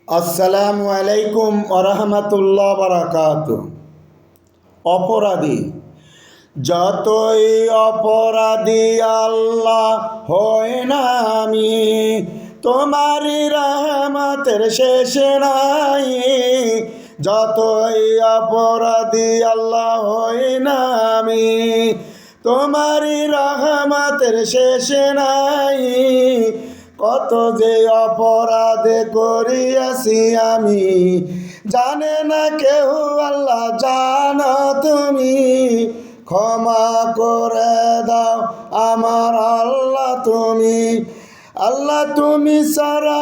আসসালামু আলাইকুম ওরহমতুল্লাহ বারাকাতু। অপরাধী যতই অপরাধী আল্লাহ হয় না আমি, তোমারই রহমতের শেষ নাই। যতই অপরাধী আল্লাহ হয় না আমি, তোমারই রহমতের শেষ নাই। কত যে অপরাধ করিয়াছি আমি, জানে না কেউ, আল্লাহ জানো তুমি। ক্ষমা করে দাও আমার আল্লাহ তুমি। আল্লাহ তুমি ছাড়া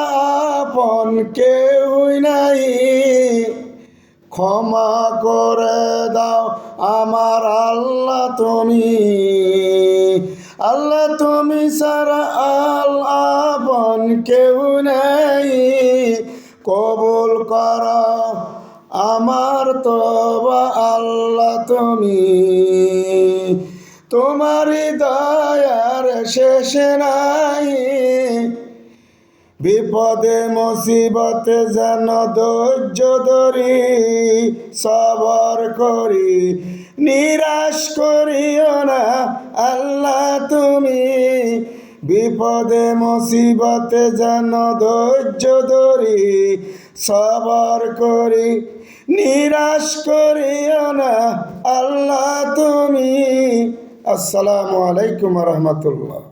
আপন কেউই নাই। ক্ষমা করে দাও আমার আল্লাহ তুমি। আল্লাহ তুমি ছাড়া আপন কেউ নেই। কবুল কর আমার তওবা আল্লাহ তুমি। তোমারই দয়ার শেষ নাই। বিপদে মুসিবতে যেন ধৈর্য ধরি, সবর করি, নিরাশ করিও না আল্লাহ তুমি। বিপদে মুসিবতে যেন ধৈর্য ধরি, সবর করি, নিরাশ করিও না আল্লাহ তুমি। আসসালামু আলাইকুম রহমতুল্লাহ।